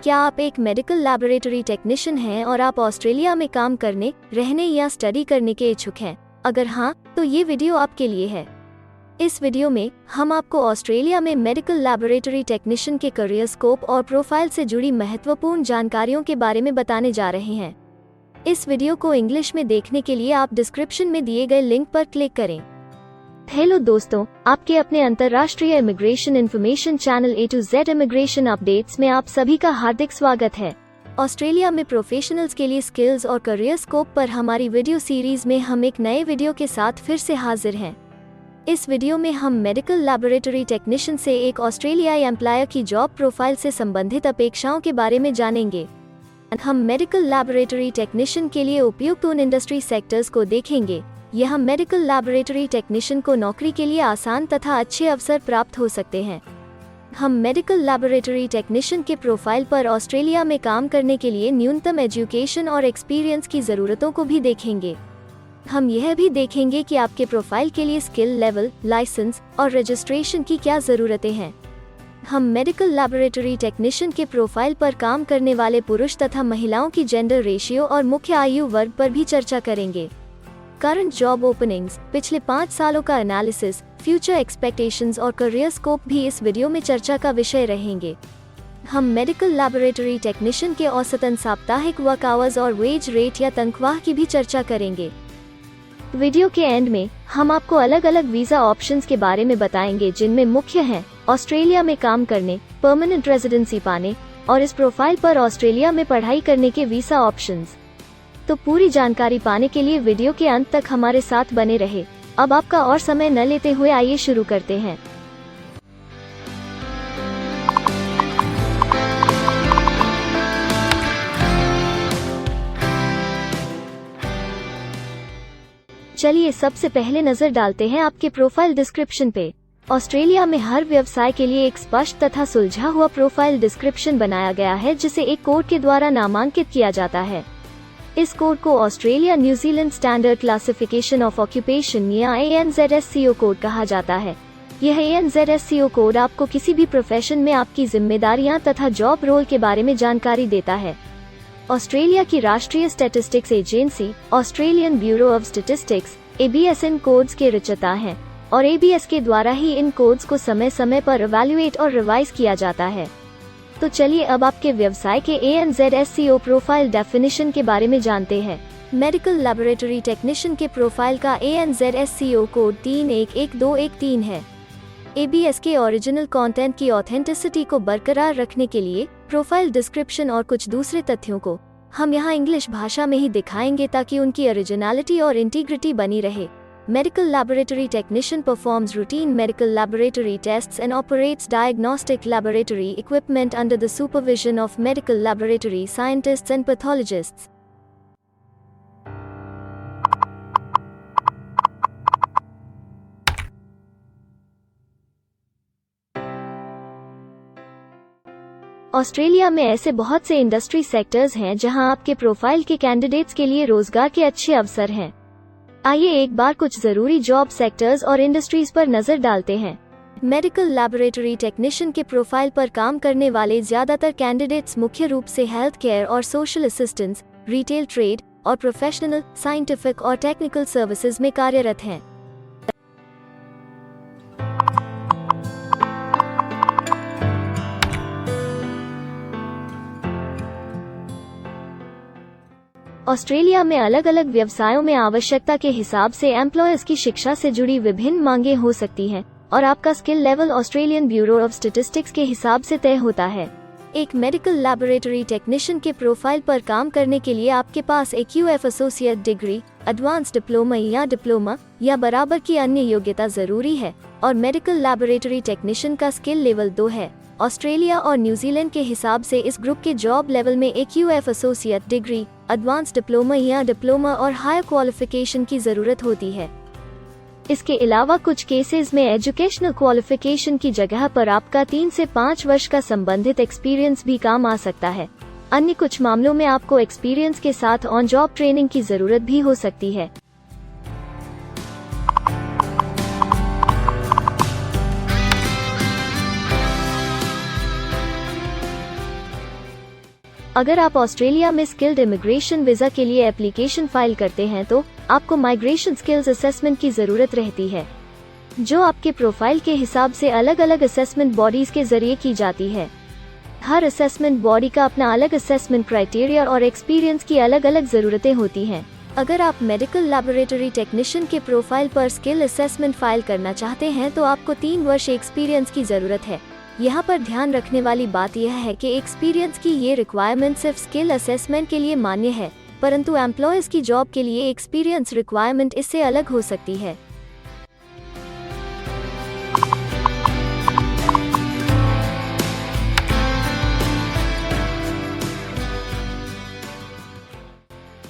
क्या आप एक मेडिकल लैबोरेटरी टेक्नीशियन हैं और आप ऑस्ट्रेलिया में काम करने, रहने या स्टडी करने के इच्छुक हैं? अगर हाँ, तो ये वीडियो आपके लिए है। इस वीडियो में हम आपको ऑस्ट्रेलिया में मेडिकल लैबोरेटरी टेक्नीशियन के करियर स्कोप और प्रोफाइल से जुड़ी महत्वपूर्ण जानकारियों के बारे में बताने जा रहे हैं। इस वीडियो को इंग्लिश में देखने के लिए आप डिस्क्रिप्शन में दिए गए लिंक पर क्लिक करें। हेलो दोस्तों, आपके अपने अंतर्राष्ट्रीय immigration information channel A to Z immigration updates में आप सभी का हार्दिक स्वागत है। ऑस्ट्रेलिया में प्रोफेशनल्स के लिए स्किल्स और करियर स्कोप पर हमारी वीडियो सीरीज में हम एक नए वीडियो के साथ फिर से हाजिर हैं। इस वीडियो में हम मेडिकल लैबोरेटरी टेक्नीशियन से एक ऑस्ट्रेलियाई एम्प्लॉयर की जॉब प्रोफाइल से संबंधित अपेक्षाओं के बारे में जानेंगे। हम मेडिकल लैबोरेटरी टेक्नीशियन के लिए उपयुक्त उन इंडस्ट्री सेक्टर्स को देखेंगे। यह मेडिकल लैबोरेटरी टेक्नीशियन को नौकरी के लिए आसान तथा अच्छे अवसर प्राप्त हो सकते हैं। हम मेडिकल लैबोरेटरी टेक्नीशियन के प्रोफाइल पर ऑस्ट्रेलिया में काम करने के लिए न्यूनतम एजुकेशन और एक्सपीरियंस की ज़रूरतों को भी देखेंगे। हम यह भी देखेंगे कि आपके प्रोफाइल के लिए स्किल लेवल, लाइसेंस और रजिस्ट्रेशन की क्या ज़रूरतें हैं। हम मेडिकल लैबोरेटरी टेक्नीशियन के प्रोफाइल पर काम करने वाले पुरुष तथा महिलाओं की जेंडर रेशियो और मुख्य आयु वर्ग पर भी चर्चा करेंगे। करंट जॉब ओपनिंग्स, पिछले 5 सालों का एनालिसिस, फ्यूचर एक्सपेक्टेशंस और करियर स्कोप भी इस वीडियो में चर्चा का विषय रहेंगे। हम मेडिकल लैबोरेटरी टेक्नीशियन के औसतन साप्ताहिक वर्क आवर्स और वेज रेट या तनख्वाह की भी चर्चा करेंगे। वीडियो के एंड में हम आपको अलग अलग वीजा ऑप्शंस के बारे में बताएंगे, जिनमें मुख्य हैं ऑस्ट्रेलिया में काम करने, परमानेंट रेजिडेंसी पाने और इस प्रोफाइल पर ऑस्ट्रेलिया में पढ़ाई करने के वीजा ऑप्शंस। तो पूरी जानकारी पाने के लिए वीडियो के अंत तक हमारे साथ बने रहे। अब आपका और समय न लेते हुए आइए शुरू करते हैं। चलिए सबसे पहले नजर डालते हैं आपके प्रोफाइल डिस्क्रिप्शन पे। ऑस्ट्रेलिया में हर व्यवसाय के लिए एक स्पष्ट तथा सुलझा हुआ प्रोफाइल डिस्क्रिप्शन बनाया गया है, जिसे एक कोड के द्वारा नामांकित किया जाता है। इस कोड को Australia New Zealand standard classification of occupation या ANZSCO कोड कहा जाता है। यह ANZSCO कोड आपको किसी भी प्रोफेशन में आपकी जिम्मेदारियां तथा जॉब रोल के बारे में जानकारी देता है। ऑस्ट्रेलिया की राष्ट्रीय statistics agency, Australian bureau of statistics, ABS in codes के रचयिता हैं और ABS के द्वारा ही इन कोड्स को समय समय पर इवैल्यूएट और रिवाइज किया जाता है। तो चलिए अब आपके व्यवसाय के ANZSCO प्रोफाइल डेफिनेशन के बारे में जानते हैं। मेडिकल लैबोरेटरी टेक्नीशियन के प्रोफाइल का ANZSCO कोड 311213 है। ABS के ओरिजिनल कंटेंट की ऑथेंटिसिटी को बरकरार रखने के लिए प्रोफाइल डिस्क्रिप्शन और कुछ दूसरे तथ्यों को हम यहाँ इंग्लिश भाषा में ही दिखाएंगे, ताकि उनकी ओरिजिनलिटी और इंटीग्रिटी बनी रहे। Medical laboratory technician performs routine medical laboratory tests and operates diagnostic laboratory equipment under the supervision of medical laboratory scientists and pathologists. Australia में ऐसे बहुत से इंडस्ट्री सेक्टर्स हैं जहां आपके प्रोफाइल के कैंडिडेट्स के लिए रोजगार के अच्छे अवसर हैं। आइए एक बार कुछ जरूरी जॉब सेक्टर्स और इंडस्ट्रीज पर नजर डालते हैं। मेडिकल लैबोरेटरी टेक्नीशियन के प्रोफाइल पर काम करने वाले ज्यादातर कैंडिडेट्स मुख्य रूप से हेल्थ केयर और सोशल असिस्टेंस, रिटेल ट्रेड और प्रोफेशनल, साइंटिफिक और टेक्निकल सर्विसेज में कार्यरत हैं। ऑस्ट्रेलिया में अलग अलग व्यवसायों में आवश्यकता के हिसाब से एम्प्लॉयर्स की शिक्षा से जुड़ी विभिन्न मांगें हो सकती हैं और आपका skill level Australian bureau of statistics के हिसाब से तय होता है। एक मेडिकल लैबोरेटरी टेक्नीशियन के प्रोफाइल पर काम करने के लिए आपके पास एक UF associate degree, advance diploma या बराबर की अन्य योग्यता जरूरी है और मेडिकल लैबोरेटरी टेक्नीशियन का स्किल लेवल 2 है। ऑस्ट्रेलिया और न्यूजीलैंड के हिसाब से इस ग्रुप के जॉब लेवल में एक UF associate degree, advance diploma और हायर क्वालिफिकेशन की जरूरत होती है। इसके अलावा कुछ केसेस में एजुकेशनल क्वालिफिकेशन की जगह पर आपका 3 से 5 वर्ष का संबंधित एक्सपीरियंस भी काम आ सकता है। अन्य कुछ मामलों में आपको एक्सपीरियंस के साथ ऑन जॉब ट्रेनिंग की जरूरत भी हो सकती है। अगर आप ऑस्ट्रेलिया में स्किल्ड इमिग्रेशन वीजा के लिए एप्लीकेशन फाइल करते हैं तो आपको माइग्रेशन स्किल्स असेसमेंट की जरूरत रहती है, जो आपके प्रोफाइल के हिसाब से अलग अलग असेसमेंट बॉडीज के जरिए की जाती है। हर असेसमेंट बॉडी का अपना अलग असेसमेंट क्राइटेरिया और एक्सपीरियंस की अलग अलग जरूरतें होती हैं। अगर आप मेडिकल लैबोरेटरी टेक्नीशियन के प्रोफाइल पर स्किल असेसमेंट फाइल करना चाहते हैं तो आपको 3 वर्ष एक्सपीरियंस की जरूरत है। यहाँ पर ध्यान रखने वाली बात यह है कि एक्सपीरियंस की ये रिक्वायरमेंट सिर्फ स्किल असेसमेंट के लिए मान्य है, परंतु एम्प्लॉयर्स की जॉब के लिए एक्सपीरियंस रिक्वायरमेंट इससे अलग हो सकती है।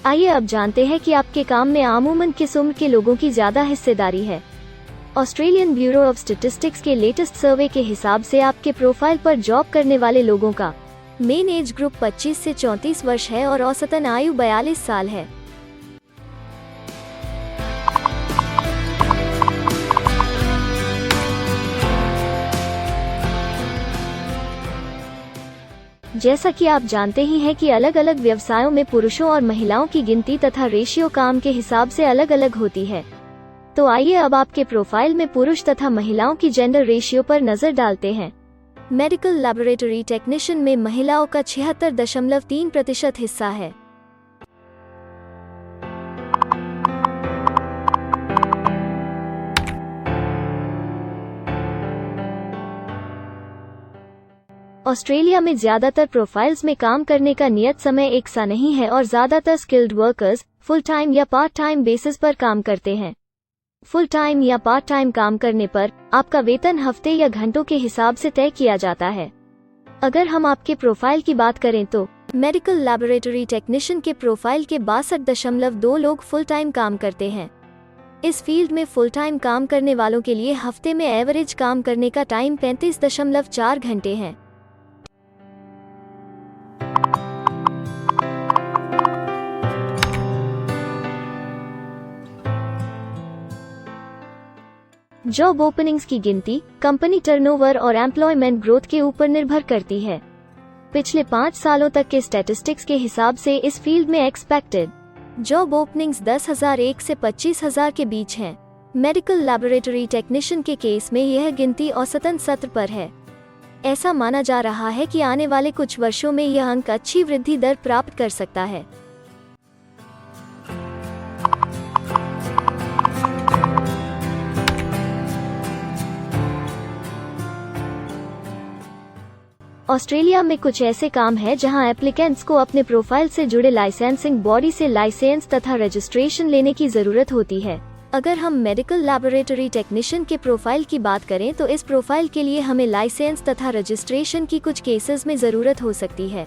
आइए अब जानते हैं कि आपके काम में आमूमन किस उम्र के लोगों की ज्यादा हिस्सेदारी है। ऑस्ट्रेलियन ब्यूरो ऑफ स्टैटिस्टिक्स के लेटेस्ट सर्वे के हिसाब से आपके प्रोफाइल पर जॉब करने वाले लोगों का मेन एज ग्रुप 25 से 34 वर्ष है और औसतन आयु 42 साल है। जैसा कि आप जानते ही हैं कि अलग अलग व्यवसायों में पुरुषों और महिलाओं की गिनती तथा रेशियो काम के हिसाब से अलग अलग होती है। तो आइए अब आपके प्रोफाइल में पुरुष तथा महिलाओं की जेंडर रेशियो पर नजर डालते हैं। मेडिकल लैबोरेटरी टेक्नीशियन में महिलाओं का 76.3% हिस्सा है। ऑस्ट्रेलिया में ज्यादातर प्रोफाइल्स में काम करने का नियत समय एक सा नहीं है और ज्यादातर स्किल्ड वर्कर्स फुल टाइम या पार्ट टाइम बेसिस पर काम करते हैं। फुल टाइम या पार्ट टाइम काम करने पर आपका वेतन हफ्ते या घंटों के हिसाब से तय किया जाता है। अगर हम आपके प्रोफाइल की बात करें तो मेडिकल लैबोरेटरी टेक्नीशियन के प्रोफाइल के 62.2 लोग फुल टाइम काम करते हैं। इस फील्ड में फुल टाइम काम करने वालों के लिए हफ्ते में एवरेज काम करने का टाइम 35.4 घंटे है। जॉब ओपनिंग्स की गिनती कंपनी टर्नओवर और एम्प्लॉयमेंट ग्रोथ के ऊपर निर्भर करती है। पिछले 5 सालों तक के स्टैटिस्टिक्स के हिसाब से इस फील्ड में एक्सपेक्टेड जॉब ओपनिंग्स 10,001 से 25,000 के बीच हैं। मेडिकल लैबोरेटरी टेक्नीशियन के केस में यह गिनती औसतन 70 पर है। ऐसा माना जा रहा है कि आने वाले कुछ वर्षों में यह अंक अच्छी वृद्धि दर प्राप्त कर सकता है। ऑस्ट्रेलिया में कुछ ऐसे काम हैं जहां एप्लीकेंट्स को अपने प्रोफाइल से जुड़े लाइसेंसिंग बॉडी से लाइसेंस तथा रजिस्ट्रेशन लेने की जरूरत होती है। अगर हम मेडिकल लैबोरेटरी टेक्नीशियन के प्रोफाइल की बात करें तो इस प्रोफाइल के लिए हमें लाइसेंस तथा रजिस्ट्रेशन की कुछ केसेस में जरूरत हो सकती है।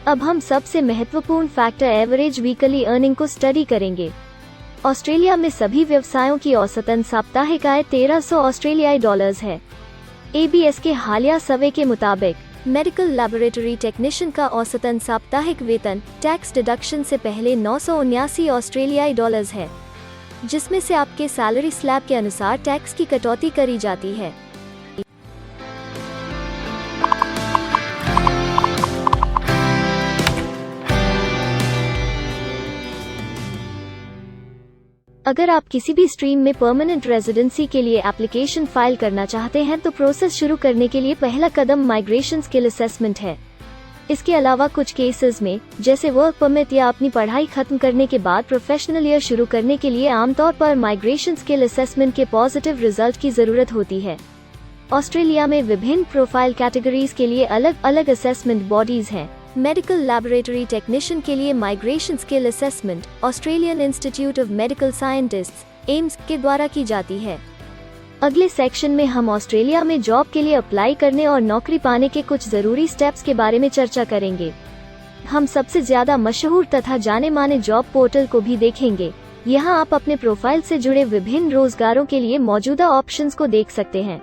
अब हम सबसे महत्वपूर्ण फैक्टर एवरेज वीकली अर्निंग को स्टडी करेंगे। ऑस्ट्रेलिया में सभी व्यवसायों की औसतन साप्ताहिक आय 1300 ऑस्ट्रेलियाई डॉलर्स है। ABS के हालिया सर्वे के मुताबिक मेडिकल लैबोरेटरी टेक्नीशियन का औसतन साप्ताहिक वेतन टैक्स डिडक्शन से पहले 979 ऑस्ट्रेलियाई डॉलर्स है, जिसमें से आपके सैलरी स्लैब के अनुसार टैक्स की कटौती करी जाती है। अगर आप किसी भी स्ट्रीम में परमानेंट रेजिडेंसी के लिए एप्लीकेशन फाइल करना चाहते हैं तो प्रोसेस शुरू करने के लिए पहला कदम माइग्रेशन स्किल असेसमेंट है। इसके अलावा कुछ केसेस में जैसे वर्क परमिट या अपनी पढ़ाई खत्म करने के बाद प्रोफेशनल ईयर शुरू करने के लिए आमतौर पर माइग्रेशन स्किल असेसमेंट के पॉजिटिव रिजल्ट की जरूरत होती है। ऑस्ट्रेलिया में विभिन्न प्रोफाइल कैटेगरीज के लिए अलग अलग असेसमेंट बॉडीज हैं। मेडिकल लैबोरेटरी टेक्नीशियन के लिए migration skill assessment Australian institute of medical scientists AIIMS के द्वारा की जाती है। अगले सेक्शन में हम ऑस्ट्रेलिया में जॉब के लिए अप्लाई करने और नौकरी पाने के कुछ जरूरी स्टेप्स के बारे में चर्चा करेंगे। हम सबसे ज्यादा मशहूर तथा जाने माने जॉब पोर्टल को भी देखेंगे। यहाँ आप अपने प्रोफाइल से जुड़े विभिन्न रोजगारों के लिए मौजूदा ऑप्शंस को देख सकते हैं।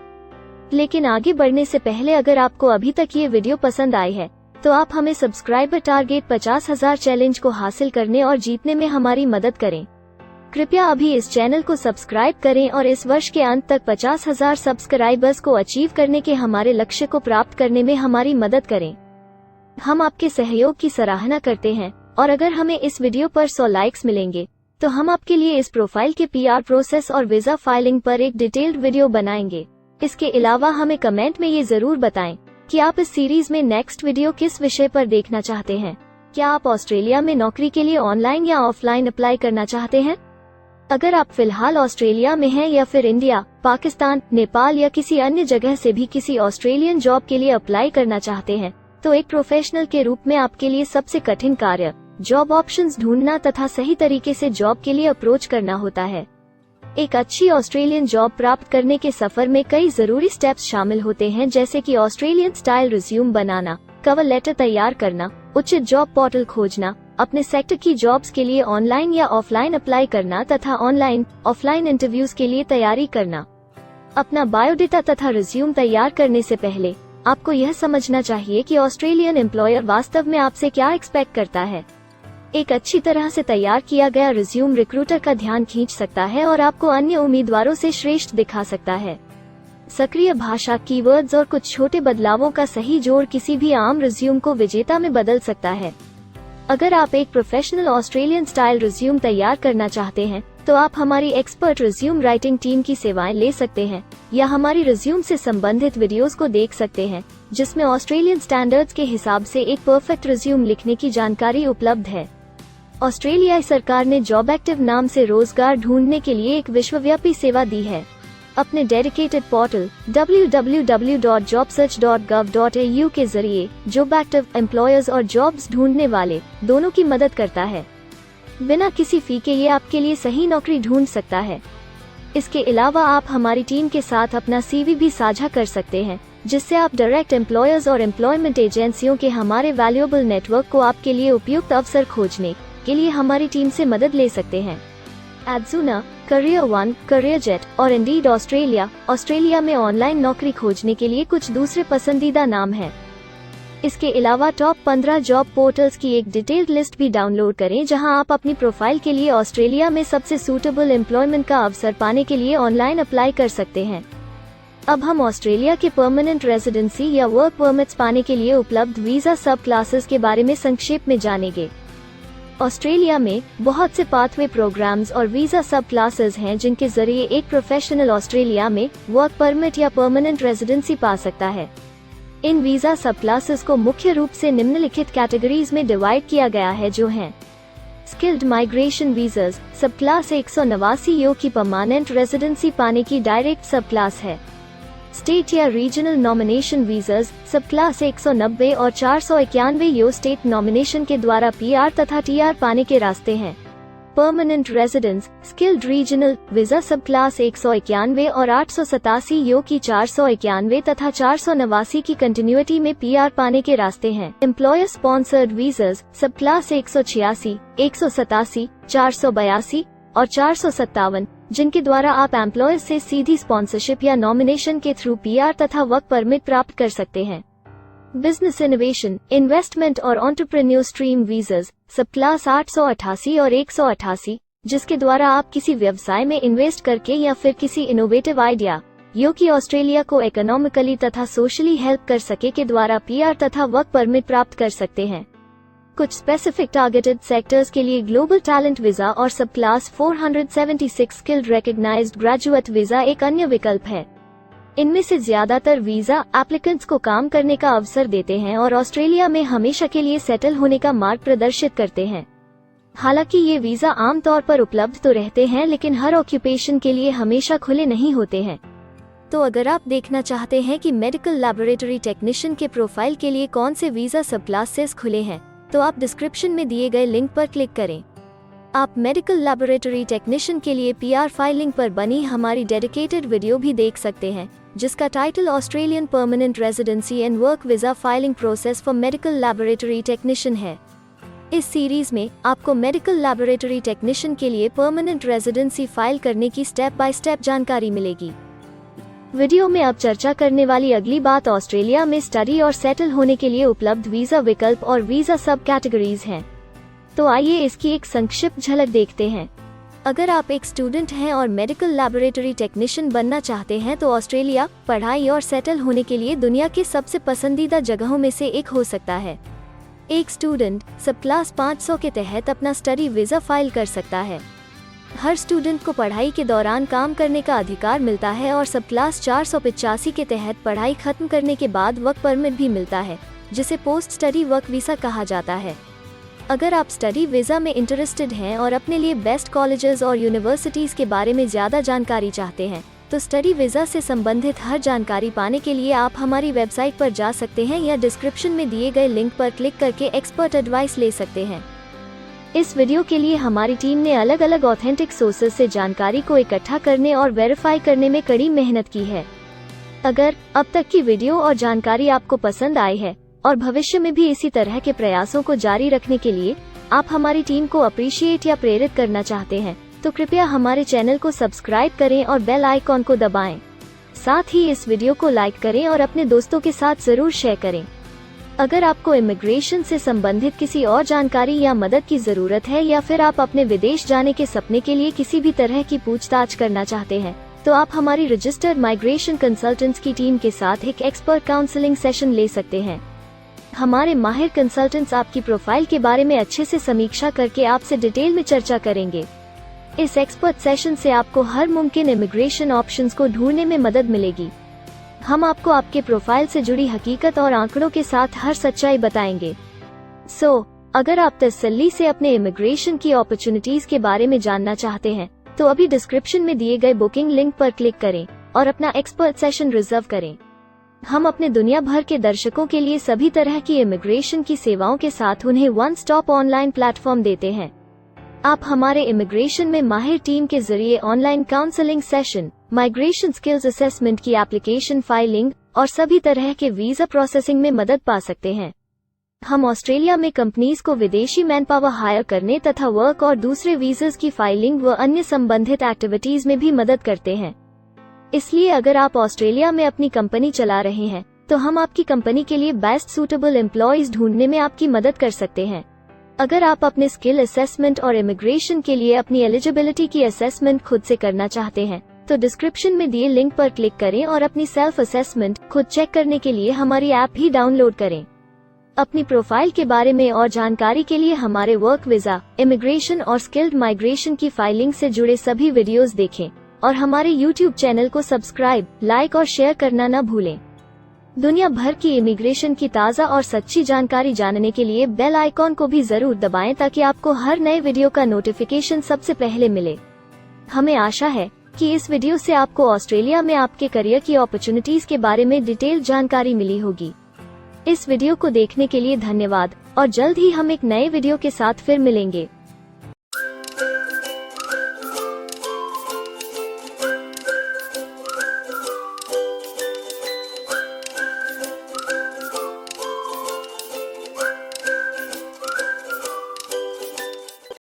लेकिन आगे बढ़ने से पहले अगर आपको अभी तक ये वीडियो पसंद आई है तो आप हमें सब्सक्राइबर टारगेट 50,000 चैलेंज को हासिल करने और जीतने में हमारी मदद करें। कृपया अभी इस चैनल को सब्सक्राइब करें और इस वर्ष के अंत तक 50,000 सब्सक्राइबर्स को अचीव करने के हमारे लक्ष्य को प्राप्त करने में हमारी मदद करें। हम आपके सहयोग की सराहना करते हैं और अगर हमें इस वीडियो पर 100 लाइक्स मिलेंगे तो हम आपके लिए इस प्रोफाइल के PR प्रोसेस और वीजा फाइलिंग पर एक डिटेल्ड वीडियो बनाएंगे। इसके अलावा हमें कमेंट में ये जरूर बताएं कि आप इस सीरीज में नेक्स्ट वीडियो किस विषय पर देखना चाहते हैं। क्या आप ऑस्ट्रेलिया में नौकरी के लिए ऑनलाइन या ऑफलाइन अप्लाई करना चाहते हैं? अगर आप फिलहाल ऑस्ट्रेलिया में हैं या फिर इंडिया, पाकिस्तान, नेपाल या किसी अन्य जगह से भी किसी ऑस्ट्रेलियन जॉब के लिए अप्लाई करना चाहते हैं, तो एक प्रोफेशनल के रूप में आपके लिए सबसे कठिन कार्य जॉब ऑप्शंस ढूंढना तथा सही तरीके से जॉब के लिए अप्रोच करना होता है। एक अच्छी ऑस्ट्रेलियन जॉब प्राप्त करने के सफर में कई जरूरी स्टेप्स शामिल होते हैं, जैसे कि ऑस्ट्रेलियन स्टाइल रिज्यूम बनाना, कवर लेटर तैयार करना, उचित जॉब पोर्टल खोजना, अपने सेक्टर की जॉब्स के लिए ऑनलाइन या ऑफलाइन अप्लाई करना तथा ऑनलाइन ऑफलाइन इंटरव्यूज के लिए तैयारी करना। अपना बायोडेटा तथा रिज्यूम तैयार करने से पहले आपको यह समझना चाहिए कि ऑस्ट्रेलियन एम्प्लॉयर वास्तव में आपसे क्या एक्सपेक्ट करता है। एक अच्छी तरह से तैयार किया गया रिज्यूम रिक्रूटर का ध्यान खींच सकता है और आपको अन्य उम्मीदवारों से श्रेष्ठ दिखा सकता है। सक्रिय भाषा, कीवर्ड्स और कुछ छोटे बदलावों का सही जोड़ किसी भी आम रिज्यूम को विजेता में बदल सकता है। अगर आप एक प्रोफेशनल ऑस्ट्रेलियन स्टाइल रिज्यूम तैयार करना चाहते हैं तो आप हमारी एक्सपर्ट रिज्यूम राइटिंग टीम की सेवाएं ले सकते हैं या हमारी रिज्यूम से संबंधित वीडियोस को देख सकते हैं, जिसमें ऑस्ट्रेलियन स्टैंडर्ड्स के हिसाब से एक परफेक्ट रिज्यूम लिखने की जानकारी उपलब्ध है। ऑस्ट्रेलियाई सरकार ने जॉब एक्टिव नाम से रोजगार ढूंढने के लिए एक विश्वव्यापी सेवा दी है। अपने डेडिकेटेड पोर्टल www.jobsearch.gov.au के जरिए जॉब एक्टिव एम्प्लॉयर्स और जॉब्स ढूंढने वाले दोनों की मदद करता है। बिना किसी फी के ये आपके लिए सही नौकरी ढूंढ सकता है। इसके अलावा आप हमारी टीम के साथ अपना CV भी साझा कर सकते हैं, जिससे आप डायरेक्ट एम्प्लॉयर्स और एम्प्लॉयमेंट एजेंसियों के हमारे वैल्यूएबल नेटवर्क को आपके लिए उपयुक्त अवसर खोजने के लिए हमारी टीम से मदद ले सकते हैं। एडजूना, करियर वन, करियर जेट और इंडीड ऑस्ट्रेलिया में ऑनलाइन नौकरी खोजने के लिए कुछ दूसरे पसंदीदा नाम हैं। इसके अलावा टॉप 15 जॉब पोर्टल्स की एक डिटेल्ड लिस्ट भी डाउनलोड करें, जहां आप अपनी प्रोफाइल के लिए ऑस्ट्रेलिया में सबसे सूटेबल एम्प्लॉयमेंट का अवसर पाने के लिए ऑनलाइन अप्लाई कर सकते हैं। अब हम ऑस्ट्रेलिया के परमानेंट रेजिडेंसी या वर्क परमिट्स पाने के लिए उपलब्ध वीजा सब क्लासेस के बारे में संक्षेप में जानेंगे। ऑस्ट्रेलिया में बहुत से पाथवे प्रोग्राम्स और वीजा सब क्लासेस हैं, जिनके जरिए एक प्रोफेशनल ऑस्ट्रेलिया में वर्क परमिट या परमानेंट रेजिडेंसी पा सकता है। इन वीजा सब क्लासेस को मुख्य रूप से निम्नलिखित कैटेगरीज में डिवाइड किया गया है, जो हैं स्किल्ड माइग्रेशन वीजास सब क्लास 189 यो की परमानेंट रेजिडेंसी पाने की डायरेक्ट सब क्लास है। स्टेट या रीजनल नॉमिनेशन वीजास सब क्लास 190 और 491 यो स्टेट नॉमिनेशन के द्वारा PR तथा TR पाने के रास्ते हैं। Permanent residence skilled regional visa सब क्लास 191 और 887 यो की 491 तथा 489 की कंटिन्यूटी में PR पाने के रास्ते हैं। एम्प्लॉयर स्पॉन्सर्ड वीजास सब क्लास 186, 187, 482 और 457, जिनके द्वारा आप एम्प्लॉयर से सीधी स्पॉन्सरशिप या नॉमिनेशन के थ्रू PR तथा वर्क परमिट प्राप्त कर सकते हैं। बिजनेस इनोवेशन, इन्वेस्टमेंट और एंटरप्रेन्योर स्ट्रीम वीजास सब क्लास 888 और 188, जिसके द्वारा आप किसी व्यवसाय में इन्वेस्ट करके या फिर किसी इनोवेटिव आइडिया यो कि ऑस्ट्रेलिया को इकोनॉमिकली तथा सोशली हेल्प कर सके के द्वारा PR तथा वर्क परमिट प्राप्त कर सकते हैं। कुछ स्पेसिफिक टारगेटेड सेक्टर्स के लिए ग्लोबल टैलेंट वीजा और सब class 476 skilled recognised graduate visa एक अन्य विकल्प है। इनमें से ज्यादातर वीजा एप्लीकेंट्स को काम करने का अवसर देते हैं और ऑस्ट्रेलिया में हमेशा के लिए सेटल होने का मार्ग प्रदर्शित करते हैं। हालांकि ये वीजा आमतौर पर उपलब्ध तो रहते हैं, लेकिन हर ऑक्यूपेशन के लिए हमेशा खुले नहीं होते हैं। तो अगर आप देखना चाहते हैं कि मेडिकल लैबोरेटरी टेक्नीशियन के प्रोफाइल के लिए कौन से वीजा सब क्लासेस खुले हैं, तो आप डिस्क्रिप्शन में दिए गए लिंक पर क्लिक करें। आप मेडिकल लैबोरेटरी टेक्नीशियन के लिए PR फाइलिंग पर बनी हमारी डेडिकेटेड वीडियो भी देख सकते हैं, जिसका title Australian permanent residency and work visa filing process for medical laboratory technician है। इस सीरीज में आपको मेडिकल लैबोरेटरी टेक्नीशियन के लिए परमानेंट रेजिडेंसी फाइल करने की स्टेप बाय स्टेप जानकारी मिलेगी। वीडियो में अब चर्चा करने वाली अगली बात ऑस्ट्रेलिया में स्टडी और सेटल होने के लिए उपलब्ध वीजा विकल्प और वीजा सब कैटेगरीज हैं। तो आइए इसकी एक संक्षिप्त झलक देखते हैं। अगर आप एक स्टूडेंट हैं और मेडिकल लैबोरेटरी टेक्नीशियन बनना चाहते हैं तो ऑस्ट्रेलिया पढ़ाई और सेटल होने के लिए दुनिया के सबसे पसंदीदा जगहों में से एक हो सकता है। एक स्टूडेंट सब क्लास 500 के तहत अपना स्टडी वीज़ा फाइल कर सकता है। हर स्टूडेंट को पढ़ाई के दौरान काम करने का अधिकार मिलता है और सब क्लास 485 के तहत पढ़ाई खत्म करने के बाद वर्क परमिट भी मिलता है, जिसे पोस्ट स्टडी वर्क वीज़ा कहा जाता है। अगर आप स्टडी वीज़ा में इंटरेस्टेड हैं और अपने लिए बेस्ट कॉलेजेस और यूनिवर्सिटीज़ के बारे में ज़्यादा जानकारी चाहते हैं तो स्टडी वीज़ा से संबंधित हर जानकारी पाने के लिए आप हमारी वेबसाइट पर जा सकते हैं या डिस्क्रिप्शन में दिए गए लिंक पर क्लिक करके एक्सपर्ट एडवाइस ले सकते हैं। इस वीडियो के लिए हमारी टीम ने अलग अलग ऑथेंटिक सोर्सेज से जानकारी को इकट्ठा करने और वेरीफाई करने में कड़ी मेहनत की है। अगर अब तक की वीडियो और जानकारी आपको पसंद आई है और भविष्य में भी इसी तरह के प्रयासों को जारी रखने के लिए आप हमारी टीम को अप्रिशिएट या प्रेरित करना चाहते हैं तो कृपया हमारे चैनल को सब्सक्राइब करें और बेल आइकॉन को दबाएं। साथ ही इस वीडियो को लाइक करें और अपने दोस्तों के साथ जरूर शेयर करें। अगर आपको इमिग्रेशन से संबंधित किसी और जानकारी या मदद की जरूरत है या फिर आप अपने विदेश जाने के सपने के लिए किसी भी तरह की पूछताछ करना चाहते हैं तो आप हमारी रजिस्टर्ड माइग्रेशन कंसल्टेंट्स की टीम के साथ एक एक्सपर्ट काउंसलिंग सेशन ले सकते हैं। हमारे माहिर कंसल्टेंट्स आपकी प्रोफाइल के बारे में अच्छे से समीक्षा करके आपसे डिटेल में चर्चा करेंगे। इस एक्सपर्ट सेशन से आपको हर मुमकिन इमिग्रेशन ऑप्शंस को ढूंढने में मदद मिलेगी। हम आपको आपके प्रोफाइल से जुड़ी हकीकत और आंकड़ों के साथ हर सच्चाई बताएंगे। अगर आप तसल्ली से अपने इमिग्रेशन की अपॉर्चुनिटीज के बारे में जानना चाहते हैं तो अभी डिस्क्रिप्शन में दिए गए बुकिंग लिंक पर क्लिक करें और अपना एक्सपर्ट सेशन रिजर्व करें। हम अपने दुनिया भर के दर्शकों के लिए सभी तरह की इमिग्रेशन की सेवाओं के साथ उन्हें वन स्टॉप ऑनलाइन प्लेटफॉर्म देते हैं। आप हमारे इमिग्रेशन में माहिर टीम के जरिए online counselling session, migration skills assessment की एप्लीकेशन फाइलिंग और सभी तरह के वीजा प्रोसेसिंग में मदद पा सकते हैं। हम ऑस्ट्रेलिया में कंपनीज को विदेशी मैन पावर हायर करने तथा वर्क और दूसरे वीजास की फाइलिंग व अन्य संबंधित एक्टिविटीज में भी मदद करते हैं। इसलिए अगर आप ऑस्ट्रेलिया में अपनी कंपनी चला रहे हैं तो हम आपकी कंपनी के लिए बेस्ट सूटेबल एम्प्लॉयज ढूंढने में आपकी मदद कर सकते हैं। अगर आप अपने स्किल असेसमेंट और इमिग्रेशन के लिए अपनी एलिजिबिलिटी की असेसमेंट खुद से करना चाहते हैं तो डिस्क्रिप्शन में दिए लिंक पर क्लिक करें और अपनी सेल्फ असेसमेंट खुद चेक करने के लिए हमारी ऐप भी डाउनलोड करें। अपनी प्रोफाइल के बारे में और जानकारी के लिए हमारे वर्क वीजा, इमिग्रेशन और स्किल्ड माइग्रेशन की फाइलिंग से जुड़े सभी वीडियोस देखें और हमारे YouTube चैनल को सब्सक्राइब, लाइक और शेयर करना न भूलें। दुनिया भर की इमिग्रेशन की ताज़ा और सच्ची जानकारी जानने के लिए बेल आइकॉन को भी जरूर दबाएं ताकि आपको हर नए वीडियो का नोटिफिकेशन सबसे पहले मिले। हमें आशा है कि इस वीडियो से आपको ऑस्ट्रेलिया में आपके करियर की अपॉर्चुनिटीज के बारे में डिटेल जानकारी मिली होगी। इस वीडियो को देखने के लिए धन्यवाद और जल्द ही हम एक नए वीडियो के साथ फिर मिलेंगे।